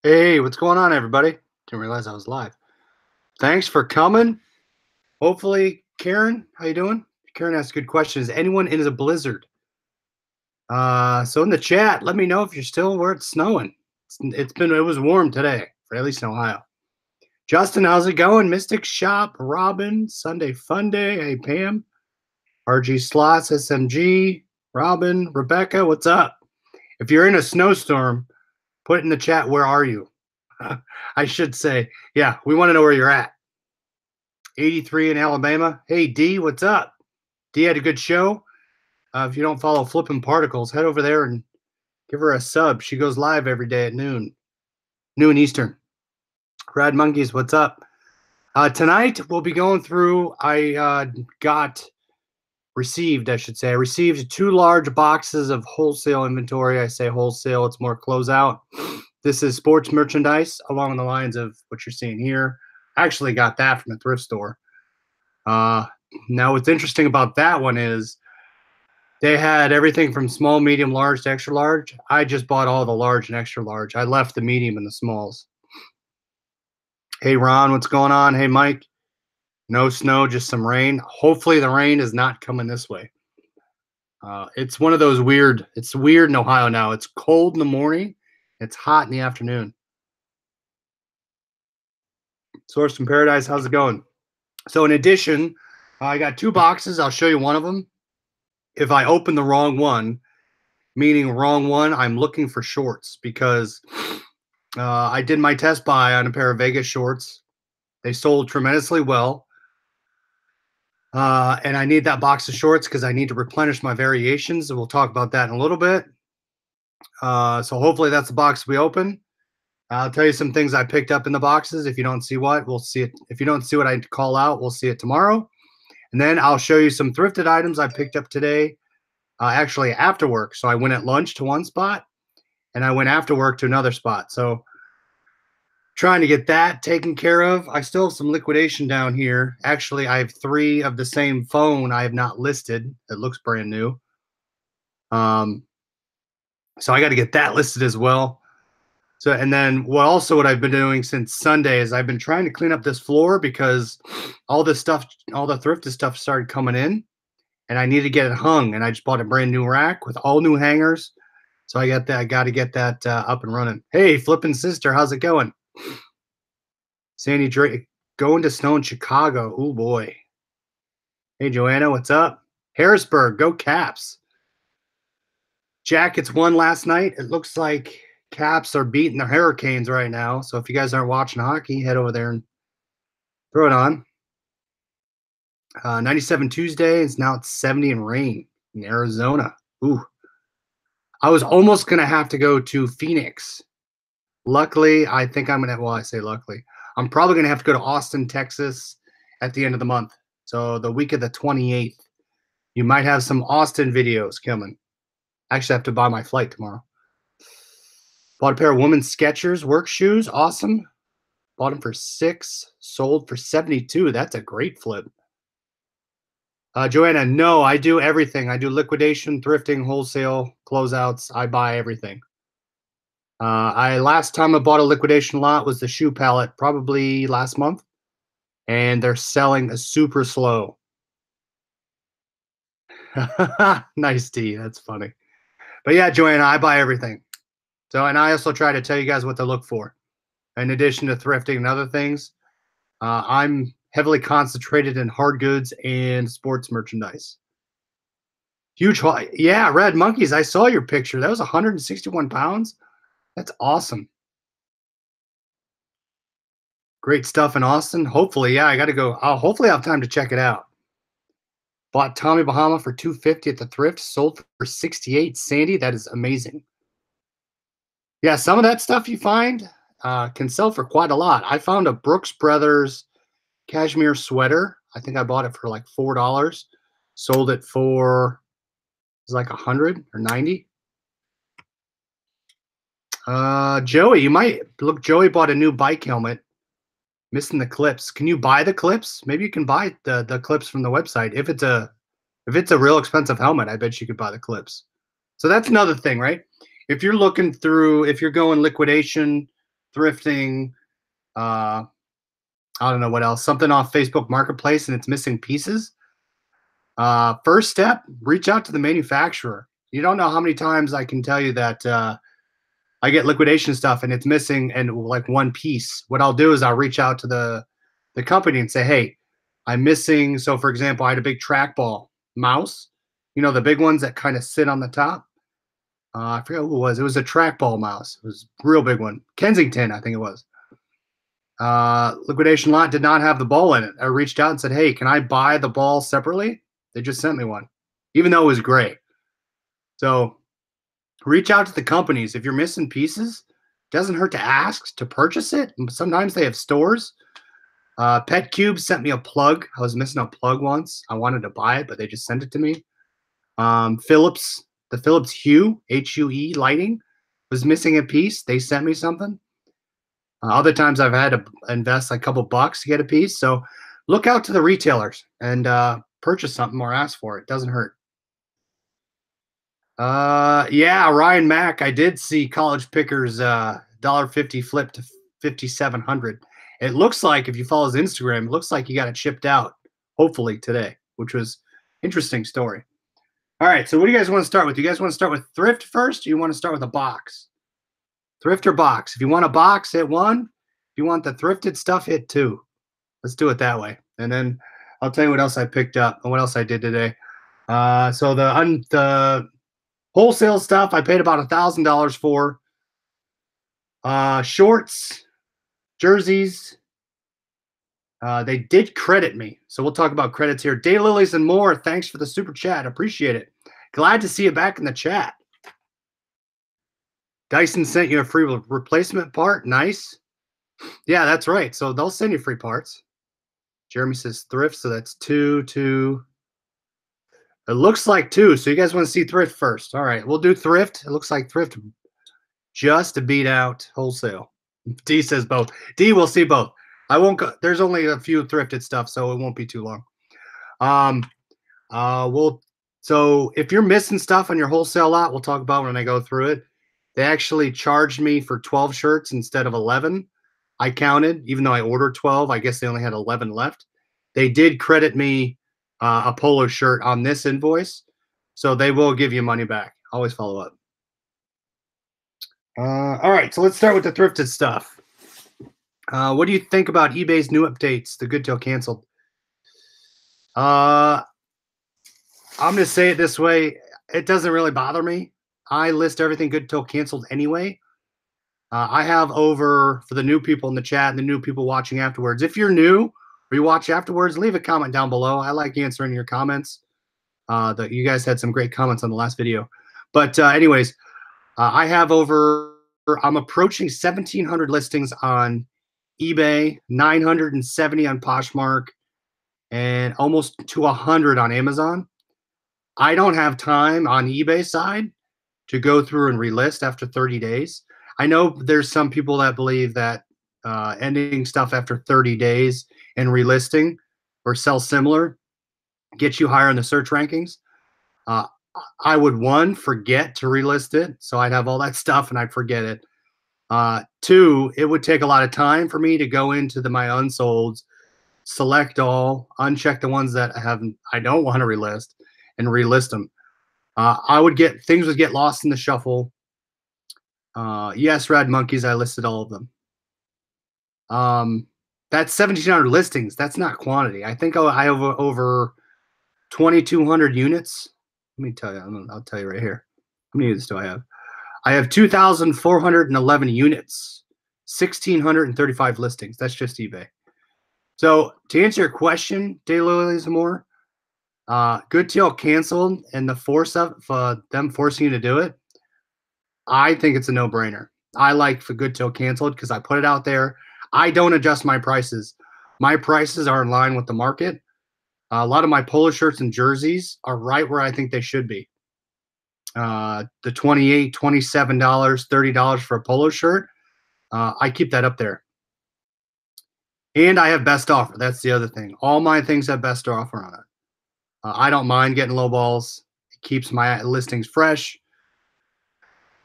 Hey, what's going on, everybody? Didn't realize I was live. Thanks for coming. Hopefully, Karen, how you doing? Karen asked a good question. Is anyone in a blizzard? So in the chat, let me know if you're still where it's snowing. It was warm today, for at least in Ohio. Justin, how's it going? Mystic Shop, Robin, Sunday Fun Day. Hey, Pam, RG Slots, SMG, Robin, Rebecca, what's up? If you're in a snowstorm, put in the chat, where are you? I should say, yeah, we want to know where you're at. 83 in Alabama. Hey, D, what's up? D had a good show. If you don't follow Flipping Particles, head over there and give her a sub. She goes live every day at noon Eastern. Rad Monkeys, what's up? Tonight, we'll be going through, I received 2 large boxes of wholesale inventory. I say wholesale, it's more closeout. This is sports merchandise along the lines of what you're seeing here. I actually got that from a thrift store. Now, what's interesting about that one is they had everything from small, medium, large to extra large. I just bought all the large and extra large. I left the medium and the smalls. Hey, Ron, what's going on? Hey, Mike. No snow, just some rain. Hopefully the rain is not coming this way. It's one of those weird, it's weird in Ohio now. It's cold in the morning. It's hot in the afternoon. Source from Paradise, how's it going? So in addition, I got 2 boxes. I'll show you one of them. If I open the wrong one, meaning wrong one, I'm looking for shorts because I did my test buy on a pair of Vegas shorts. They sold tremendously well. And I need that box of shorts because I need to replenish my variations. And we'll talk about that in a little bit. So hopefully that's the box we open. I'll tell you some things I picked up in the boxes. If you don't see what, we'll see it. If you don't see what I call out, we'll see it tomorrow. And then I'll show you some thrifted items I picked up today, actually after work. So I went at lunch to one spot, and I went after work to another spot. So trying to get that taken care of. I still have some liquidation down here. Actually, I have 3 of the same phone I have not listed. It looks brand new. So I got to get that listed as well. So, and then what I've been doing since Sunday is I've been trying to clean up this floor because all this stuff, all the thrifted stuff started coming in, and I need to get it hung. And I just bought a brand new rack with all new hangers. So I got that. I got to get that up and running. Hey, Flippin' Sister, how's it going? Sandy Drake, going to snow in Chicago. Oh boy. Hey, Joanna, what's up? Harrisburg, go Caps. Jackets won last night. It looks like Caps are beating the Hurricanes right now. So if you guys aren't watching hockey, head over there and throw it on. 97 Tuesday. Now it's 70 and rain in Arizona. Ooh. I was almost going to have to go to Phoenix. Luckily, I think I'm going to, well, I say luckily. I'm probably going to have to go to Austin, Texas at the end of the month. So the week of the 28th. You might have some Austin videos coming. I actually have to buy my flight tomorrow. Bought a pair of women's Skechers work shoes. Awesome. Bought them for $6, sold for $72. That's a great flip. Joanna, no, I do everything. I do liquidation, thrifting, wholesale, closeouts. I buy everything. Last time I bought a liquidation lot was the shoe palette, probably last month. And they're selling super slow. Nice, D. That's funny. But yeah, Joanna, I buy everything. So, and I also try to tell you guys what to look for. In addition to thrifting and other things, I'm heavily concentrated in hard goods and sports merchandise. Huge haul. Yeah, Red Monkeys, I saw your picture. That was 161 pounds. That's awesome. Great stuff in Austin. Hopefully, yeah, I got to go. Hopefully, I have time to check it out. Bought Tommy Bahama for $250 at the thrift. Sold for $68. Sandy, that is amazing. Yeah, some of that stuff you find can sell for quite a lot. I found a Brooks Brothers cashmere sweater. I think I bought it for like $4. Sold it for, it was like 100 or 90. Joey, you might look. Joey bought a new bike helmet. Missing the clips. Can you buy the clips? Maybe you can buy the clips from the website. If it's a real expensive helmet, I bet you could buy the clips. So that's another thing, right? If you're looking through, if you're going liquidation, thrifting, I don't know what else, something off Facebook Marketplace and it's missing pieces. First step, reach out to the manufacturer. You don't know how many times I can tell you that I get liquidation stuff and it's missing and like one piece. What I'll do is I'll reach out to the company and say, hey, I'm missing. So for example, I had a big trackball mouse, the big ones that kind of sit on the top. I forget who it was. It was a trackball mouse. It was a real big one. Kensington, I think it was. Liquidation lot did not have the ball in it. I reached out and said, hey, can I buy the ball separately? They just sent me one, even though it was gray. So reach out to the companies. If you're missing pieces, it doesn't hurt to ask to purchase it. Sometimes they have stores. Pet Cube sent me a plug. I was missing a plug once. I wanted to buy it, but they just sent it to me. Philips, the Philips Hue, H-U-E lighting was missing a piece. They sent me something. Other times I've had to invest a couple bucks to get a piece. So look out to the retailers and purchase something or ask for it. Doesn't hurt. Yeah, Ryan Mack. I did see College Pickers $1.50 flip to 5,700. It looks like if you follow his Instagram, it looks like he got it shipped out, hopefully today, which was interesting story. All right, so what do you guys want to start with? Do you guys want to start with thrift first, or you want to start with a box? Thrift or box? If you want a box, hit 1. If you want the thrifted stuff, hit 2. Let's do it that way. And then I'll tell you what else I picked up and what else I did today. So the wholesale stuff I paid about $1,000 for. Shorts, jerseys. They did credit me. So we'll talk about credits here. Daylilies and more. Thanks for the super chat. Appreciate it. Glad to see you back in the chat. Dyson sent you a free replacement part. Nice. Yeah, that's right. So they'll send you free parts. Jeremy says thrift. So that's 2, 2. It looks like 2. So you guys want to see thrift first. All right. We'll do thrift. It looks like thrift just to beat out wholesale. D says both. D, we'll see both. I won't go. There's only a few thrifted stuff, so it won't be too long. So if you're missing stuff on your wholesale lot, we'll talk about when I go through it. They actually charged me for 12 shirts instead of 11. I counted, even though I ordered 12. I guess they only had 11 left. They did credit me a polo shirt on this invoice, so they will give you money back. Always follow up. All right, so let's start with the thrifted stuff. What do you think about eBay's new updates, the good till canceled? I'm going to say it this way. It doesn't really bother me. I list everything good till canceled anyway. I have over, for the new people in the chat and the new people watching afterwards, if you're new or you watch afterwards, leave a comment down below. I like answering your comments. You guys had some great comments on the last video. But anyways, I have I'm approaching 1,700 listings on eBay, 970 on Poshmark, and almost to 100 on Amazon. I don't have time on eBay side to go through and relist after 30 days. I know there's some people that believe that ending stuff after 30 days and relisting or sell similar gets you higher in the search rankings. I would, forget to relist it. So I'd have all that stuff and I'd forget it. 2, it would take a lot of time for me to go into my unsolds, select all, uncheck the ones that I don't want to relist, and relist them. Things would get lost in the shuffle. Yes, Rad Monkeys, I listed all of them. That's 1,700 listings. That's not quantity. I think I have over 2,200 units. Let me tell you. I'll tell you right here. How many units do I have? I have 2,411 units, 1,635 listings. That's just eBay. So to answer your question, Daylilies and more, good till canceled and the force of them forcing you to do it, I think it's a no-brainer. I like for good till canceled because I put it out there. I don't adjust my prices. My prices are in line with the market. A lot of my polo shirts and jerseys are right where I think they should be. The $28, $27, $30 for a polo shirt, I keep that up there. And I have best offer. That's the other thing. All my things have best offer on it. I don't mind getting low balls. It keeps my listings fresh.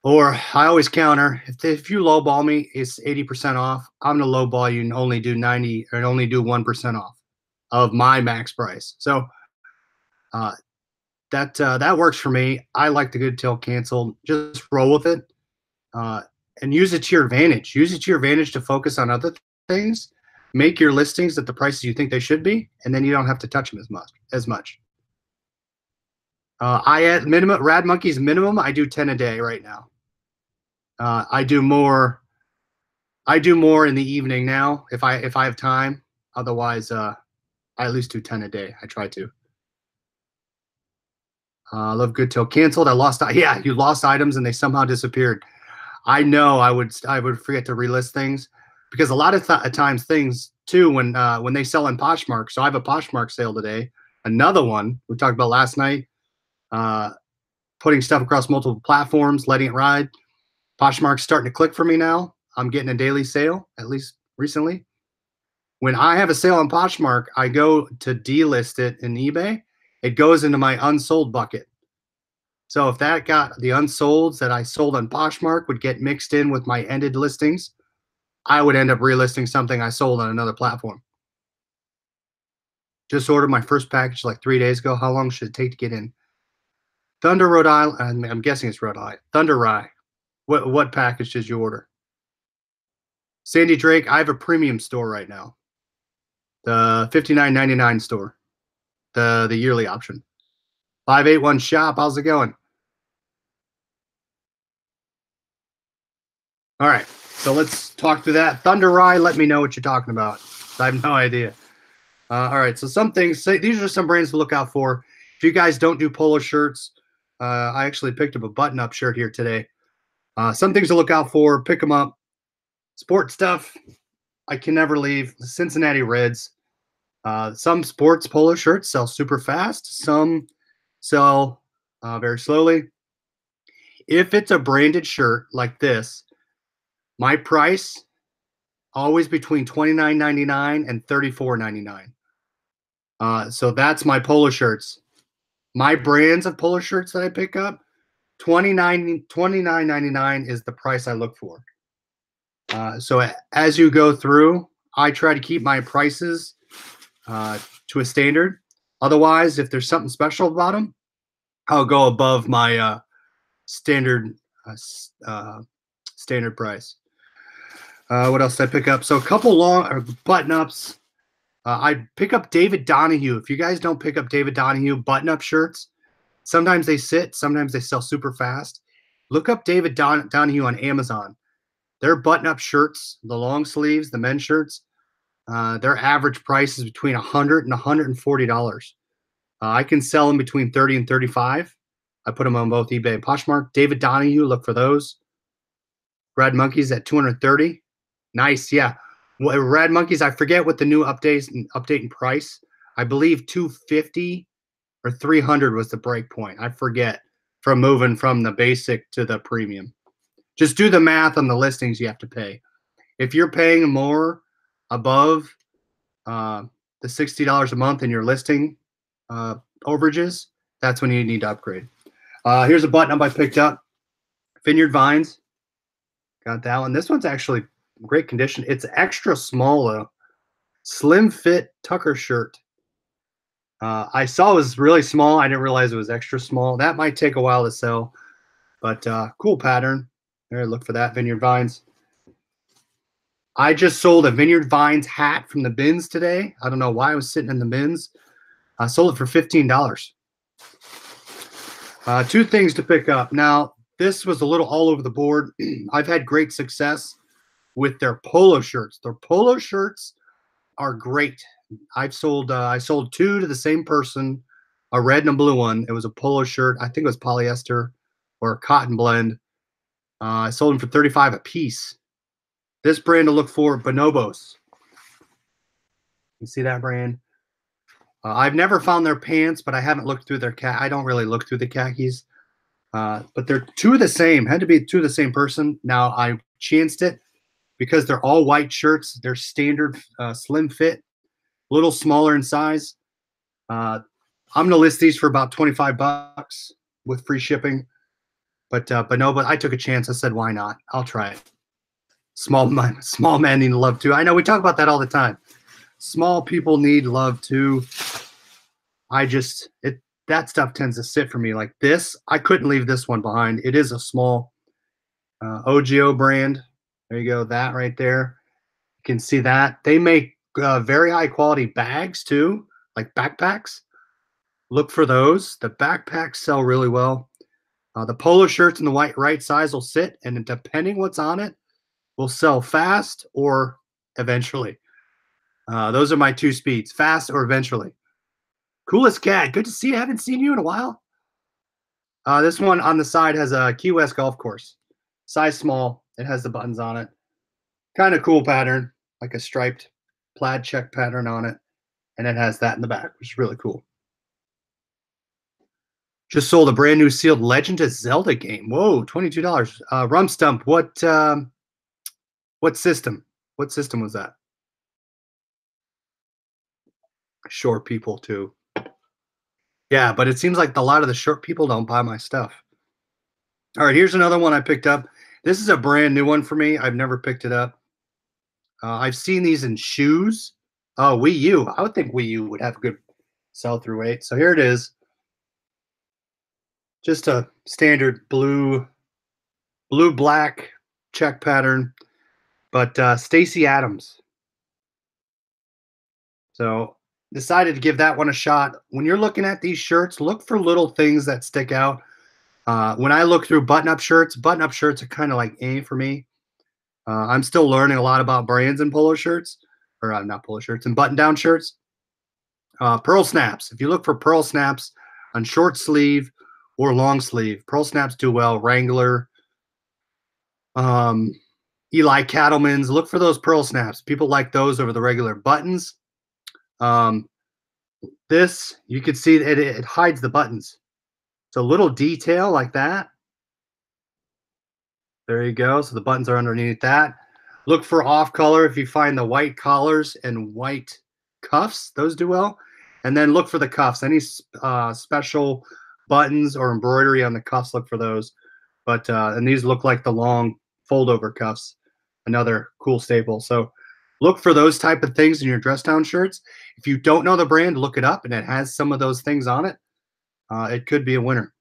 Or I always counter, if you lowball me, it's 80% off. I'm gonna lowball you and only do 90 or only do 1% off of my max price. So uh, that works for me. I like the good till canceled. Just roll with it uh, and use it to your advantage. Use it to your advantage to focus on other things. Make your listings at the prices you think they should be, and then you don't have to touch them as much. I at minimum Rad Monkeys minimum. I do 10 a day right now. I do more. I do more in the evening now if I have time. Otherwise, I at least do 10 a day. I try to. Love good till canceled. I lost. Yeah, you lost items and they somehow disappeared. I know I would forget to relist things because a lot of times things too when they sell in Poshmark. So I have a Poshmark sale today. Another one we talked about last night. Uh, Putting stuff across multiple platforms, letting it ride. Poshmark's starting to click for me now. I'm getting a daily sale, at least recently. When I have a sale on Poshmark, I go to delist it in eBay. It goes into my unsold bucket. So if that got the unsolds that I sold on Poshmark would get mixed in with my ended listings, I would end up relisting something I sold on another platform. Just ordered my first package like 3 days ago. How long should it take to get in? Thunder, Rhode Island. I'm guessing it's Rhode Island. Thunder Rye. What package did you order? Sandy Drake. I have a premium store right now. The $59.99 store. The yearly option. 581 shop. How's it going? All right. So let's talk through that. Thunder Rye. Let me know what you're talking about. I have no idea. All right. So some things. These are some brands to look out for. If you guys don't do polo shirts, I actually picked up a button-up shirt here today. Some things to look out for. Pick them up. Sport stuff. I can never leave. The Cincinnati Reds. Some sports polo shirts sell super fast. Some sell very slowly. If it's a branded shirt like this, my price always between $29.99 and $34.99. So that's my polo shirts. My brands of polo shirts that I pick up, $29.99 is the price I look for. So as you go through, I try to keep my prices to a standard. Otherwise, if there's something special about them, I'll go above my standard standard price. What else did I pick up? So a couple long button-ups. I pick up David Donahue. If you guys don't pick up David Donahue button-up shirts, sometimes they sit, sometimes they sell super fast. Look up David Donahue on Amazon. Their button-up shirts, the long sleeves, the men's shirts, their average price is between $100 and $140. I can sell them between $30 and $35. I put them on both eBay and Poshmark. David Donahue, look for those. Rad Monkeys at $230. Nice, yeah. Well, Rad Monkeys, I forget what the new update in price. I believe $250 or $300 was the break point. I forget from moving from the basic to the premium. Just do the math on the listings you have to pay. If you're paying more above the $60 a month in your listing overages, that's when you need to upgrade. Here's a button-up I picked up. Vineyard Vines. Got that one. This one's actually great condition. It's extra small, though. Slim fit Tucker shirt. I saw it was really small. I didn't realize it was extra small. That might take a while to sell, but cool pattern. There, look for that. Vineyard Vines. I just sold a Vineyard Vines hat from the bins today. I don't know why it was sitting in the bins. I sold it for $15. Two things to pick up. Now, this was a little all over the board. I've had great success with their polo shirts. Their polo shirts are great. I sold two to the same person, a red and a blue one. It was a polo shirt. I think it was polyester or a cotton blend. I sold them for $35 a piece. This brand to look for, Bonobos. You see that brand? I've never found their pants, but I haven't looked through their I don't really look through the khakis. But they're two of the same. Had to be two of the same person. Now, I chanced it because they're all white shirts. They're standard slim fit, a little smaller in size. I'm going to list these for about $25 with free shipping. But no, but I took a chance. I said, why not? I'll try it. Small men need love too. I know we talk about that all the time. Small people need love too. I just it that stuff tends to sit for me like this. I couldn't leave this one behind. It is a small OGO brand. There you go. That right there. You can see that they make very high quality bags too, like backpacks. Look for those. The backpacks sell really well. The polo shirts in the right size will sit, and depending what's on it, will sell fast or eventually. Those are my two speeds: fast or eventually. Coolest cat. Good to see you. I haven't seen you in a while. This one on the side has a Key West golf course. Size small. It has the buttons on it. Kind of cool pattern, like a striped plaid check pattern on it. And it has that in the back, which is really cool. Just sold a brand new sealed Legend of Zelda game. Whoa, $22. Rum Stump, what system? What system was that? Short people too. Yeah, but it seems like a lot of the short people don't buy my stuff. All right, here's another one I picked up. This is a brand new one for me. I've never picked it up. I've seen these in shoes. Oh, Wii U. I would think Wii U would have a good sell-through rate. So here it is. Just a standard blue black check pattern, but Stacy Adams. So decided to give that one a shot. When you're looking at these shirts, look for little things that stick out. When I look through button-up shirts are kind of like for me. I'm still learning a lot about brands and polo shirts, or not polo shirts, and button-down shirts. Pearl snaps. If you look for pearl snaps on short sleeve or long sleeve, pearl snaps do well. Wrangler, Eli Cattleman's. Look for those pearl snaps. People like those over the regular buttons. This, you can see it hides the buttons. So a little detail like that. There you go. So the buttons are underneath that. Look for off color if you find the white collars and white cuffs. Those do well. And then look for the cuffs. Any special buttons or embroidery on the cuffs, look for those. But and these look like the long fold-over cuffs. Another cool staple. So look for those type of things in your dress down shirts. If you don't know the brand, look it up, and it has some of those things on it. It could be a winner.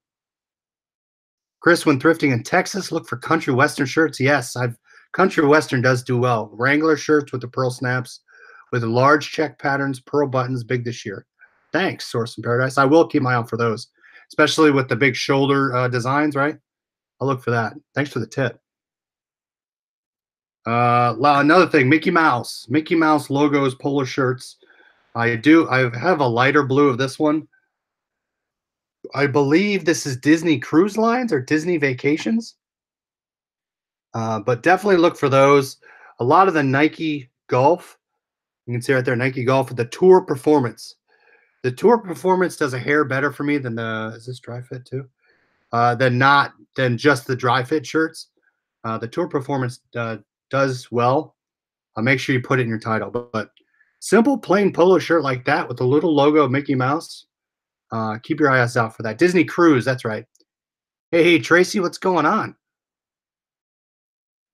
Chris, when thrifting in Texas, look for country western shirts. Yes, country western does do well. Wrangler shirts with the pearl snaps, with large check patterns, pearl buttons, big this year. Thanks, Source in Paradise. I will keep my eye out for those, especially with the big shoulder designs. Right, I'll look for that. Thanks for the tip. Another thing, Mickey Mouse logos, polo shirts. I have a lighter blue of this one. I believe this is Disney Cruise Lines or Disney Vacations. But definitely look for those. A lot of the Nike Golf, you can see right there, Nike Golf with the Tour Performance. The Tour Performance does a hair better for me than is this dry fit too? Than just the dry fit shirts. The Tour Performance does well. Make sure you put it in your title. But simple plain polo shirt like that with a little logo of Mickey Mouse. Keep your eyes out for that. Disney Cruise, that's right. Hey, Tracy, what's going on?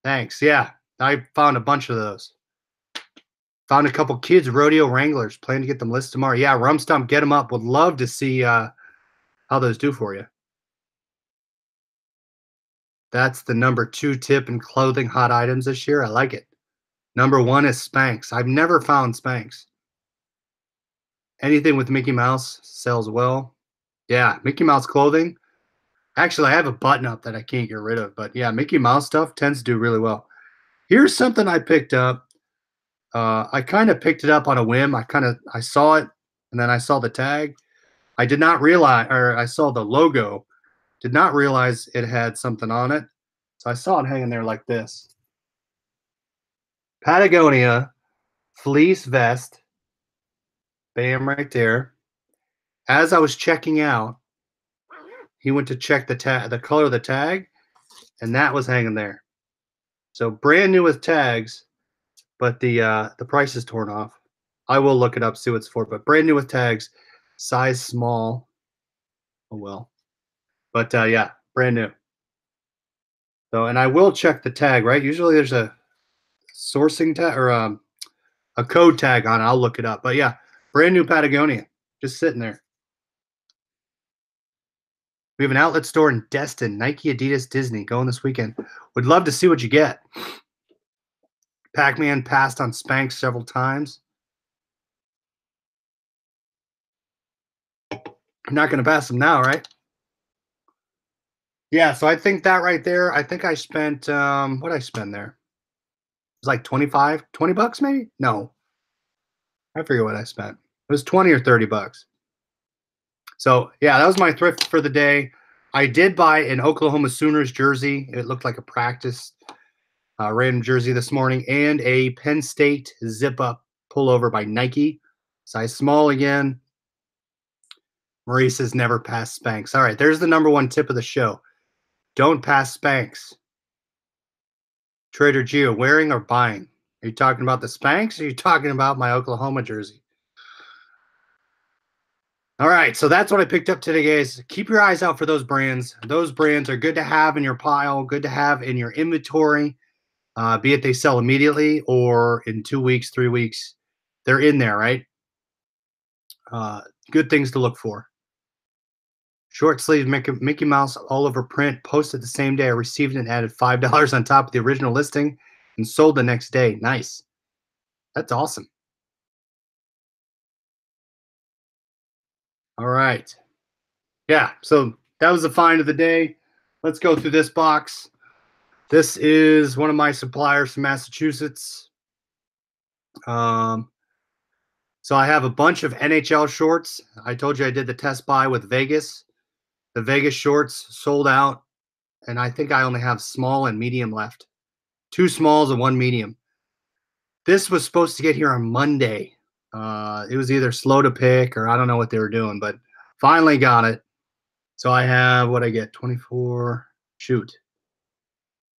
Thanks. Yeah, I found a bunch of those. Found a couple kids rodeo wranglers. Plan to get them listed tomorrow. Yeah, Rum Stump, get them up. Would love to see how those do for you. That's the number 2 tip in clothing hot items this year. I like it. Number 1 is Spanx. I've never found Spanx. Anything with Mickey Mouse sells well. Yeah, Mickey Mouse clothing. Actually, I have a button up that I can't get rid of. But yeah, Mickey Mouse stuff tends to do really well. Here's something I picked up. I kind of picked it up on a whim. I saw it, and then I saw the tag. I did not realize, or I saw the logo. Did not realize it had something on it. So I saw it hanging there like this. Patagonia fleece vest. Bam, right there. As I was checking out, he went to check the color of the tag, and that was hanging there. So brand new with tags, but the price is torn off. I will look it up, see what it's for, but brand new with tags, size small. Oh well. But yeah, brand new. So, and I will check the tag, right? Usually there's a sourcing tag or a code tag on it. I'll look it up. But yeah, brand new Patagonia, just sitting there. We have an outlet store in Destin, Nike, Adidas, Disney, going this weekend. Would love to see what you get. Pac-Man passed on Spanx several times. I'm not going to pass them now, right? Yeah, so I think that right there, I think I spent, what did I spend there? It was like 20 bucks maybe? No, I forget what I spent. It was 20 or 30 bucks. So yeah, that was my thrift for the day. I did buy an Oklahoma Sooners jersey. It looked like a practice random jersey this morning, and a Penn State zip-up pullover by Nike. Size small again. Maurice has never passed Spanx. All right, there's the #1 tip of the show. Don't pass Spanx. Trader Gio, wearing or buying? Are you talking about the Spanx or are you talking about my Oklahoma jersey? All right, so that's what I picked up today, guys. Keep your eyes out for those brands. Those brands are good to have in your pile, good to have in your inventory, be it they sell immediately or in 2 weeks, 3 weeks. They're in there, right? Good things to look for. Short sleeve Mickey Mouse all over print, posted the same day. I received it and added $5 on top of the original listing and sold the next day. Nice. That's awesome. All right. Yeah, so that was the find of the day. Let's go through this box. This is one of my suppliers from Massachusetts. So I have a bunch of NHL shorts. I told you I did the test buy with Vegas. The Vegas shorts sold out, and I think I only have small and medium left. 2 smalls and 1 medium. This was supposed to get here on Monday. It was either slow to pick or I don't know what they were doing, but finally got it. So I have, what I get, 24,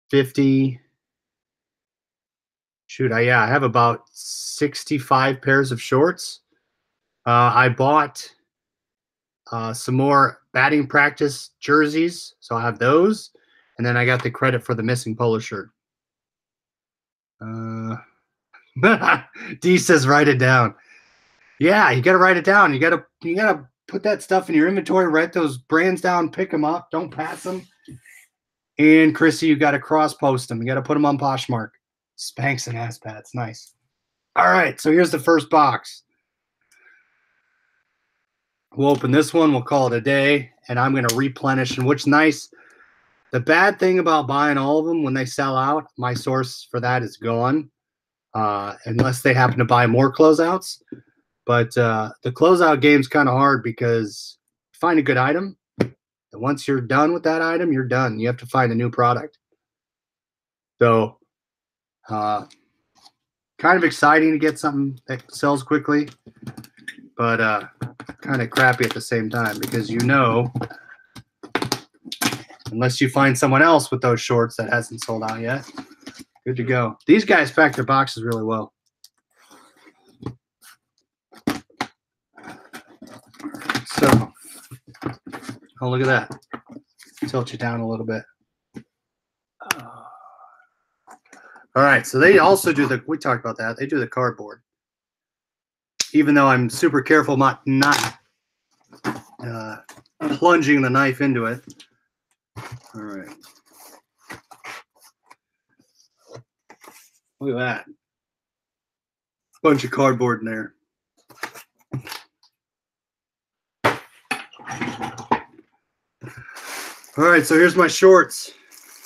50. I have about 65 pairs of shorts. I bought some more batting practice jerseys, so I have those. And then I got the credit for the missing polo shirt. D says write it down. Yeah, you got to write it down. You got to put that stuff in your inventory, write those brands down, pick them up, don't pass them. And Chrissy, you got to cross post them. You got to put them on Poshmark. Spanx and Aspats. Nice. All right, so here's the first box. We'll open this one. We'll call it a day, and I'm going to replenish. And what's nice, the bad thing about buying all of them when they sell out, my source for that is gone, unless they happen to buy more closeouts. But the closeout game's kind of hard because you find a good item, and once you're done with that item, you're done. You have to find a new product. So kind of exciting to get something that sells quickly, but kind of crappy at the same time because unless you find someone else with those shorts that hasn't sold out yet, good to go. These guys pack their boxes really well. So, oh, look at that. Tilt you down a little bit. All right, so they also do we talked about that. They do the cardboard. Even though I'm super careful not plunging the knife into it. All right. Look at that. Bunch of cardboard in there. All right, so here's my shorts.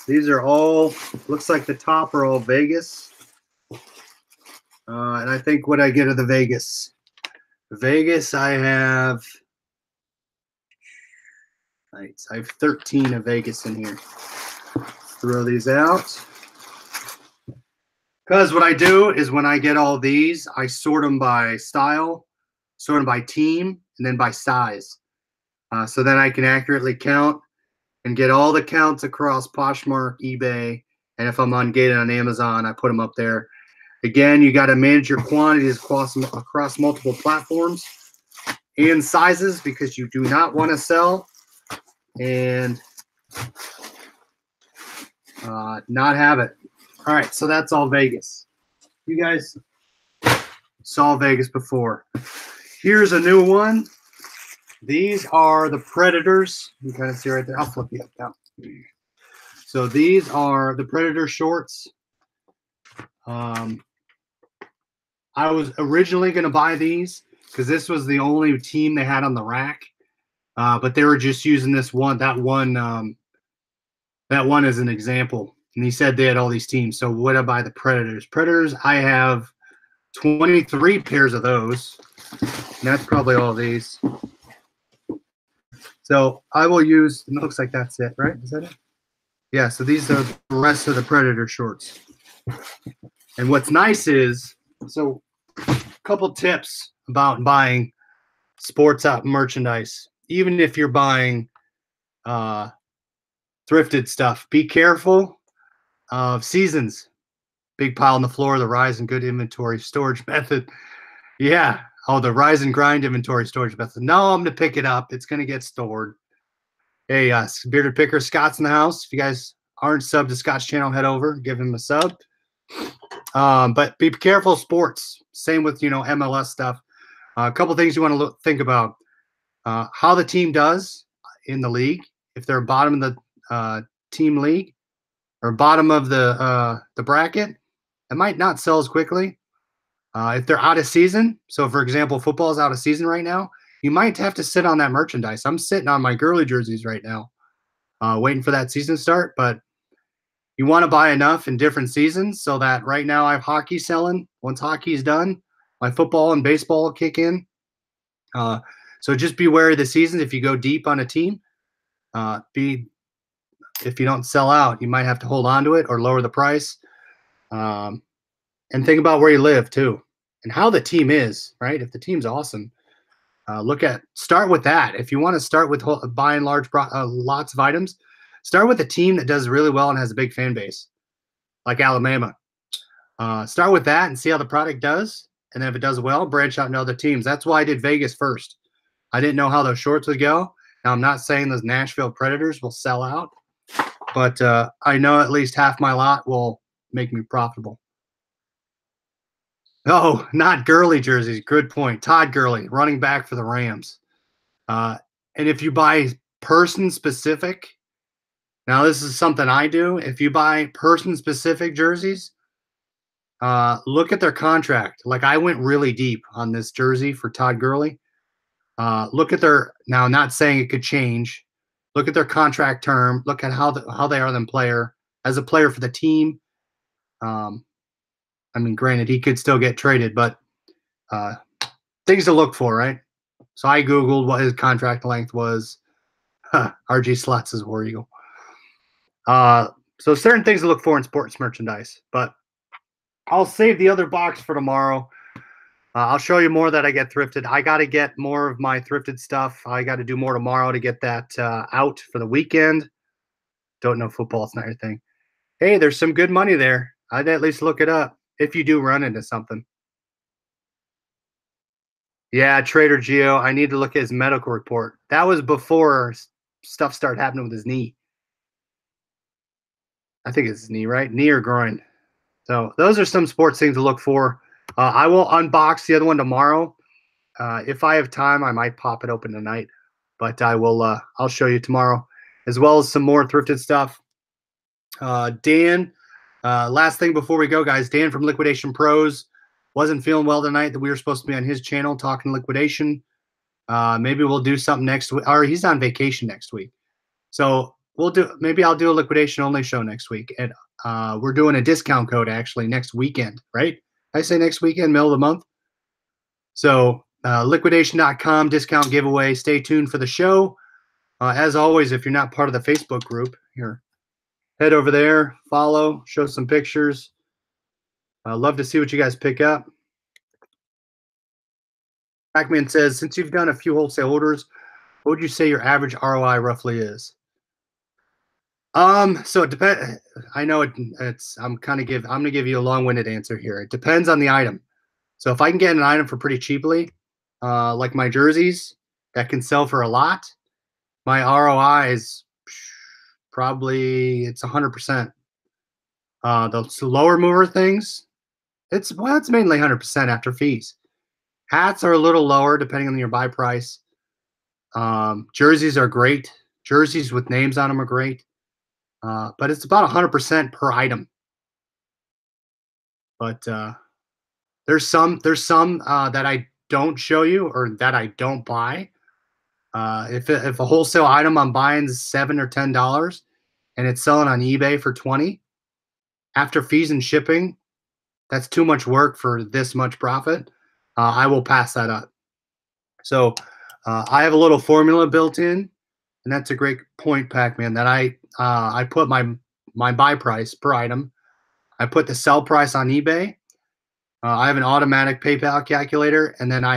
These are all, looks like the top are all Vegas. And I think what I get of the Vegas. Vegas, I have 13 of Vegas in here. Throw these out. Because what I do is when I get all these, I sort them by style, sort them by team, and then by size. So then I can accurately count and get all the counts across Poshmark, eBay, and if I'm ungated on Amazon, I put them up there. Again, you got to manage your quantities across multiple platforms and sizes because you do not want to sell and not have it. All right, so that's all Vegas. You guys saw Vegas before. Here's a new one. These are the Predators. You kind of see right there. I'll flip you up now. So these are the Predator shorts. I was originally going to buy these because this was the only team they had on the rack, but they were just using this one, that one as an example. And he said they had all these teams. So would I buy the Predators? Predators, I have 23 pairs of those. And that's probably all these. So I will use, it looks like that's it, right? Is that it? Yeah, so these are the rest of the Predator shorts. And what's nice is, so a couple tips about buying sports out merchandise. Even if you're buying thrifted stuff, be careful of seasons. Big pile on the floor, the rise and good inventory storage method. Yeah. Oh, the rise and grind inventory storage method. No, I'm going to pick it up. It's going to get stored. Hey, Bearded Picker, Scott's in the house. If you guys aren't subbed to Scott's channel, head over, give him a sub. But be careful of sports. Same with, MLS stuff. A couple things you want to think about. How the team does in the league. If they're bottom of the team league or bottom of the bracket, it might not sell as quickly. If they're out of season, so for example, football is out of season right now, you might have to sit on that merchandise. I'm sitting on my girly jerseys right now, waiting for that season to start. But you want to buy enough in different seasons so that right now I have hockey selling. Once hockey's done, my football and baseball will kick in. So just be wary of the seasons. If you go deep on a team, if you don't sell out, you might have to hold on to it or lower the price. And think about where you live too, and how the team is, right? If the team's awesome, start with that. If you want to start with buying lots of items, start with a team that does really well and has a big fan base, like Alabama. Start with that and see how the product does, and then if it does well, branch out into other teams. That's why I did Vegas first. I didn't know how those shorts would go. Now, I'm not saying those Nashville Predators will sell out, but I know at least half my lot will make me profitable. Oh, not Gurley jerseys. Good point. Todd Gurley, running back for the Rams. And if you buy person-specific, now this is something I do. If you buy person-specific jerseys, look at their contract. Like I went really deep on this jersey for Todd Gurley. Look at their, now not saying it could change. Look at their contract term. Look at how they are as a player for the team. I mean, granted, he could still get traded, but things to look for, right? So I Googled what his contract length was. RG Sluts is War Eagle. So certain things to look for in sports merchandise, but I'll save the other box for tomorrow. I'll show you more that I get thrifted. I got to get more of my thrifted stuff. I got to do more tomorrow to get that out for the weekend. Don't know football. It's not your thing. Hey, there's some good money there. I'd at least look it up if you do run into something. Yeah, Trader Geo. I need to look at his medical report. That was before stuff started happening with his knee. I think it's his knee, right? Knee or groin. So those are some sports things to look for. I will unbox the other one tomorrow. If I have time, I might pop it open tonight, but I will. I'll show you tomorrow, as well as some more thrifted stuff. Dan, last thing before we go, guys. Dan from Liquidation Pros wasn't feeling well tonight. That we were supposed to be on his channel talking liquidation. Maybe we'll do something next week, or he's on vacation next week. So maybe I'll do a liquidation only show next week. And we're doing a discount code actually next weekend, right? I say next weekend, middle of the month. So liquidation.com discount giveaway. Stay tuned for the show. As always, if you're not part of the Facebook group, here, head over there, follow, show some pictures. I'd love to see what you guys pick up. Pac-Man says, since you've done a few wholesale orders, what would you say your average ROI roughly is? So it depends. I know I'm going to give you a long-winded answer here. It depends on the item. So if I can get an item for pretty cheaply, like my jerseys that can sell for a lot, my ROI is probably, it's 100%. The lower mover things, it's mainly 100% after fees. Hats are a little lower depending on your buy price. Jerseys are great. Jerseys with names on them are great. But it's about 100% per item. But there's some that I don't show you or that I don't buy. If a wholesale item I'm buying is $7 or $10 and it's selling on eBay for 20, after fees and shipping, that's too much work for this much profit. I will pass that up. So I have a little formula built in, and that's a great point, Pac-Man. That I put my buy price per item. I put the sell price on eBay. I have an automatic PayPal calculator, and then I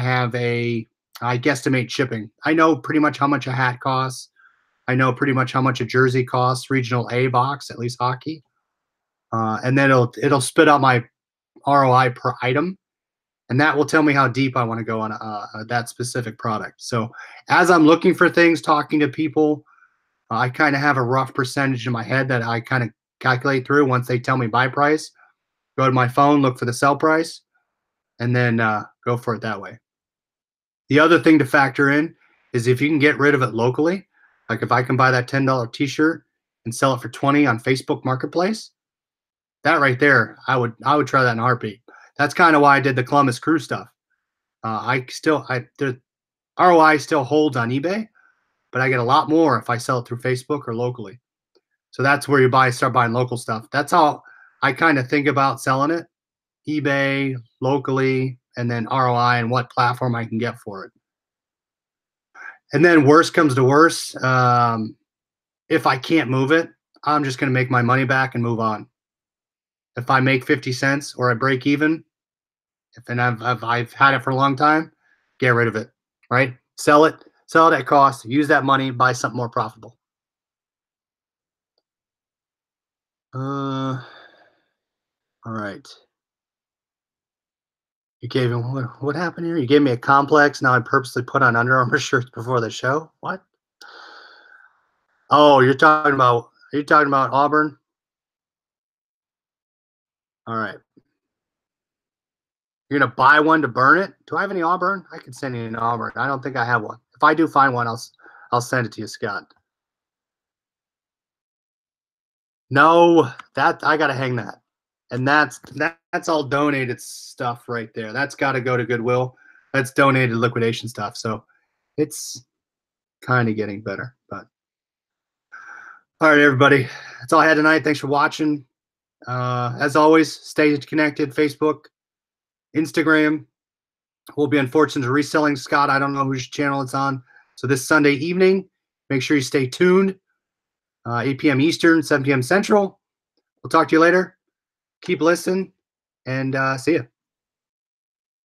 guesstimate shipping. I know pretty much how much a hat costs. I know pretty much how much a jersey costs, regional A box, at least hockey. And then it'll spit out my ROI per item, and that will tell me how deep I want to go on that specific product. So as I'm looking for things, talking to people, I kind of have a rough percentage in my head that I kind of calculate through. Once they tell me buy price, go to my phone, look for the sell price, and then go for it that way. The other thing to factor in is if you can get rid of it locally, like if I can buy that $10 t-shirt and sell it for 20 on Facebook Marketplace, that right there, I would try that in a heartbeat. That's kind of why I did the Columbus Crew stuff. The ROI still holds on eBay, but I get a lot more if I sell it through Facebook or locally. So that's where you start buying local stuff. That's how I kind of think about selling it: eBay, locally, and then ROI and what platform I can get for it. And then worst comes to worst, if I can't move it, I'm just going to make my money back and move on. If I make 50 cents or I break even, and I've had it for a long time, get rid of it, right? Sell it at cost, use that money, buy something more profitable. All right. You gave him what happened here? You gave me a complex. Now I purposely put on Under Armour shirts before the show. What? Oh, are you talking about Auburn? All right. You're gonna buy one to burn it? Do I have any Auburn? I can send you an Auburn. I don't think I have one. If I do find one, I'll send it to you, Scott. No, that I gotta hang that. And that's all donated stuff right there. That's gotta go to Goodwill. That's donated liquidation stuff. So it's kind of getting better. But all right, everybody. That's all I had tonight. Thanks for watching. As always, stay connected. Facebook, Instagram. We'll be on Fortunes Reselling. Scott, I don't know whose channel it's on. So this Sunday evening, make sure you stay tuned. 8 p.m. Eastern, 7 p.m. Central. We'll talk to you later. Keep listening, and see you.